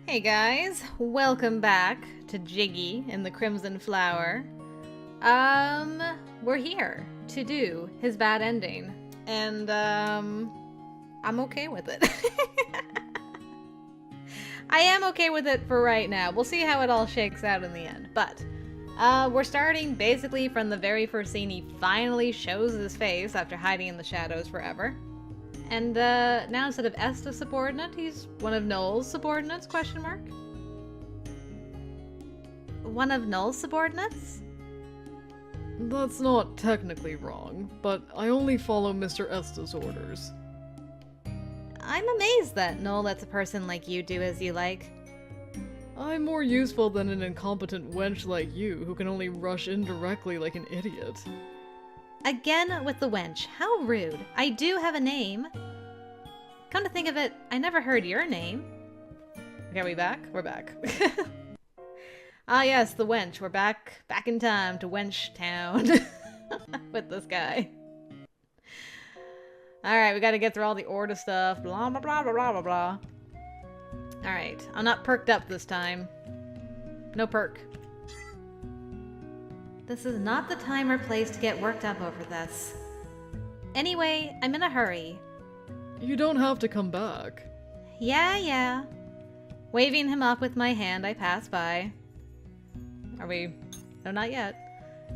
Hey guys, welcome back to Jigi in the Crimson Flower. We're here to do his bad ending, and I'm okay with it. I am okay with it for right now. We'll see how it all shakes out in the end, but we're starting basically from the very first scene. He finally shows his face after hiding in the shadows forever. And now instead of Esta's subordinate, he's one of Noel's subordinates, question mark? One of Noel's subordinates? That's not technically wrong, but I only follow Mr. Esta's orders. I'm amazed that Noel lets a person like you do as you like. I'm more useful than an incompetent wench like you who can only rush in directly like an idiot. Again with the wench. How rude. I do have a name. Come to think of it, I never heard your name. Okay, are we back? We're back. Ah yes, the wench. We're back in time to Wench Town with this guy. Alright, we gotta get through all the order stuff. Blah, blah, blah, blah, blah, blah, blah. Alright, I'm not perked up this time. No perk. This is not the time or place to get worked up over this. Anyway, I'm in a hurry. You don't have to come back. Yeah. Waving him off with my hand, I pass by. Are we? No, not yet.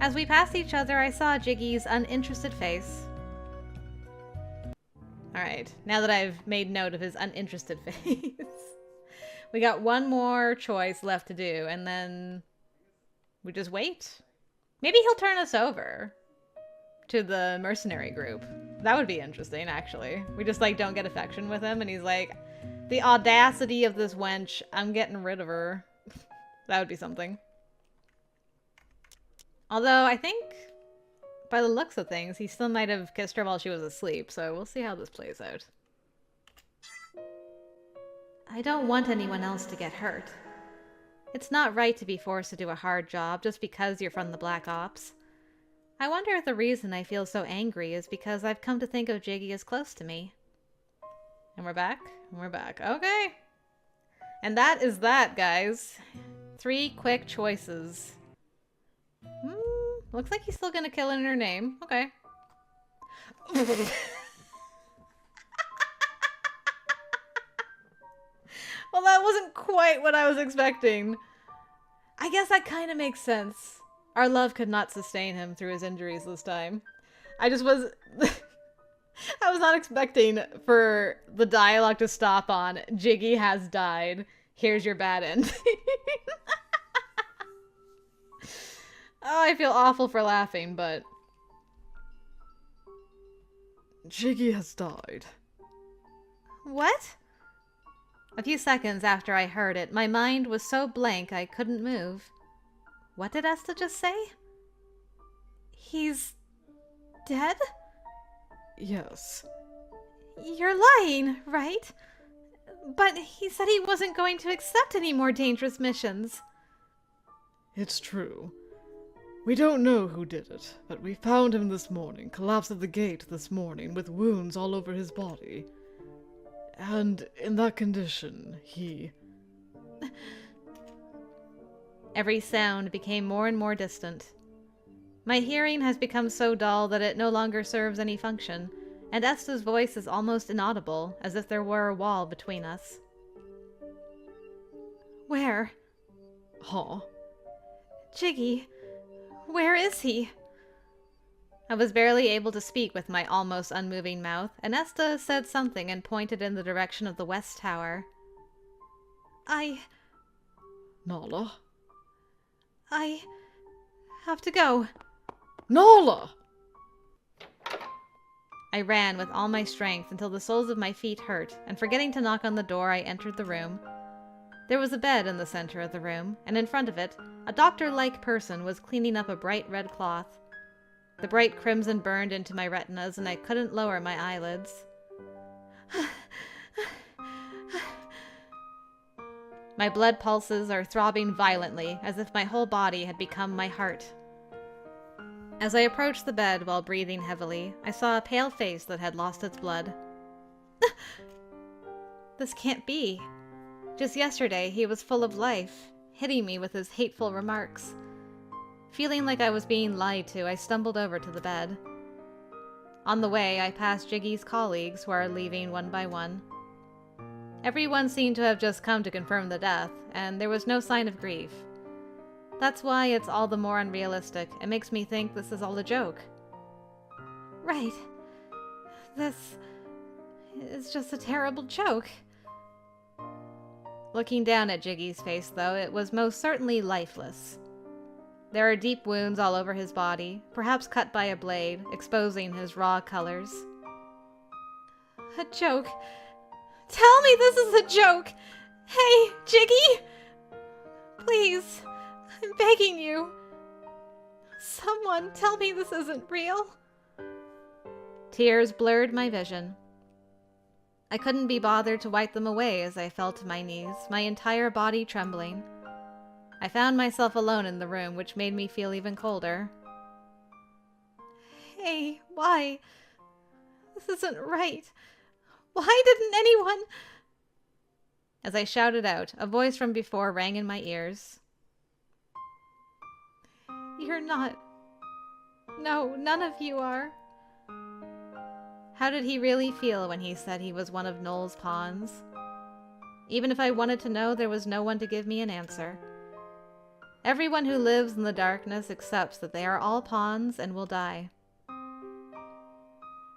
As we passed each other, I saw Jigi's uninterested face. Alright, now that I've made note of his uninterested face, we got one more choice left to do, and then we just wait. Maybe he'll turn us over to the mercenary group. That would be interesting, actually. We just, like, don't get affection with him, and he's like, the audacity of this wench, I'm getting rid of her. That would be something. Although, I think, by the looks of things, he still might have kissed her while she was asleep, so we'll see how this plays out. I don't want anyone else to get hurt. It's not right to be forced to do a hard job just because you're from the Black Ops. I wonder if the reason I feel so angry is because I've come to think of Jigi as close to me. And we're back? We're back. Okay. And that is that, guys. 3 quick choices. Looks like he's still gonna kill in her name. Okay. Well, that wasn't quite what I was expecting. I guess that kind of makes sense. Our love could not sustain him through his injuries this time. I just was... I was not expecting for the dialogue to stop on, Jigi has died. Here's your bad ending. Oh, I feel awful for laughing, but... Jigi has died. What? A few seconds after I heard it, my mind was so blank I couldn't move. What did Esta just say? He's... dead? Yes. You're lying, right? But he said he wasn't going to accept any more dangerous missions. It's true. We don't know who did it, but we found him this morning, collapsed at the gate this morning, with wounds all over his body. And in that condition, he... Every sound became more and more distant. My hearing has become so dull that it no longer serves any function, and Esta's voice is almost inaudible, as if there were a wall between us. Where? Huh? Jigi, where is he? I was barely able to speak with my almost unmoving mouth, and Esta said something and pointed in the direction of the West Tower. Naala? I have to go. Naala! I ran with all my strength until the soles of my feet hurt, and forgetting to knock on the door, I entered the room. There was a bed in the center of the room, and in front of it, a doctor-like person was cleaning up a bright red cloth. The bright crimson burned into my retinas, and I couldn't lower my eyelids. My blood pulses are throbbing violently, as if my whole body had become my heart. As I approached the bed while breathing heavily, I saw a pale face that had lost its blood. This can't be. Just yesterday, he was full of life, hitting me with his hateful remarks. Feeling like I was being lied to, I stumbled over to the bed. On the way, I passed Jigi's colleagues who are leaving one by one. Everyone seemed to have just come to confirm the death, and there was no sign of grief. That's why it's all the more unrealistic. It makes me think this is all a joke. Right. This is just a terrible joke. Looking down at Jigi's face, though, it was most certainly lifeless. There are deep wounds all over his body, perhaps cut by a blade, exposing his raw colors. A joke. Tell me this is a joke! Hey, Jigi! Please, I'm begging you. Someone tell me this isn't real. Tears blurred my vision. I couldn't be bothered to wipe them away as I fell to my knees, my entire body trembling. I found myself alone in the room, which made me feel even colder. Hey, why? This isn't right. Why didn't anyone... As I shouted out, a voice from before rang in my ears. You're not... No, none of you are. How did he really feel when he said he was one of Noel's pawns? Even if I wanted to know, there was no one to give me an answer. Everyone who lives in the darkness accepts that they are all pawns and will die.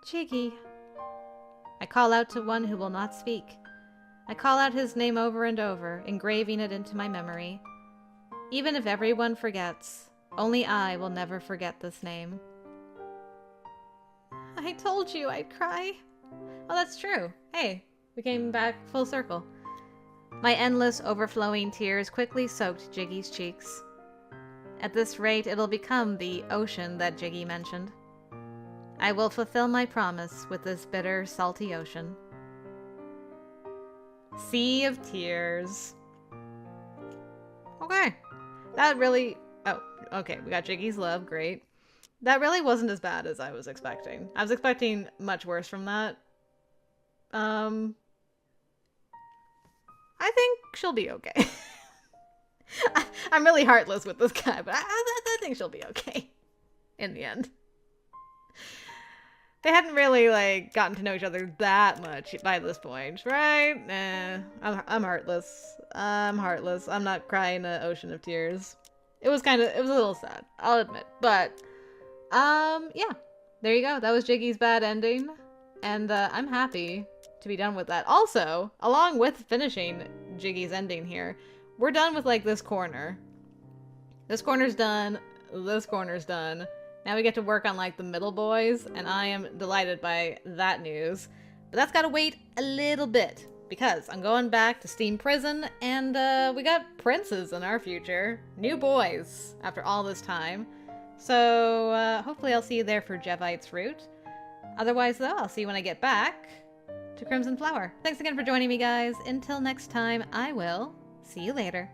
Jigi. I call out to one who will not speak. I call out his name over and over, engraving it into my memory. Even if everyone forgets, only I will never forget this name. I told you I'd cry. Oh, that's true. Hey, we came back full circle. My endless, overflowing tears quickly soaked Jigi's cheeks. At this rate, it'll become the ocean that Jigi mentioned. I will fulfill my promise with this bitter, salty ocean. Sea of Tears. Okay. That really... Oh, okay. We got Jigi's love. Great. That really wasn't as bad as I was expecting. I was expecting much worse from that. I think she'll be okay. I'm really heartless with this guy, but I think she'll be okay in the end. They hadn't really, like, gotten to know each other that much by this point, right? I'm heartless. I'm heartless. I'm not crying an ocean of tears. It was a little sad, I'll admit. But, yeah. There you go. That was Jigi's bad ending. And, I'm happy to be done with that. Also, along with finishing Jigi's ending here, we're done with, like, this corner. This corner's done. This corner's done. Now we get to work on, like, the middle boys, and I am delighted by that news. But that's gotta wait a little bit, because I'm going back to Steam Prison, and, we got princes in our future. New boys, after all this time. So, hopefully I'll see you there for Jevite's Root. Otherwise, though, I'll see you when I get back to Crimson Flower. Thanks again for joining me, guys. Until next time, I will see you later.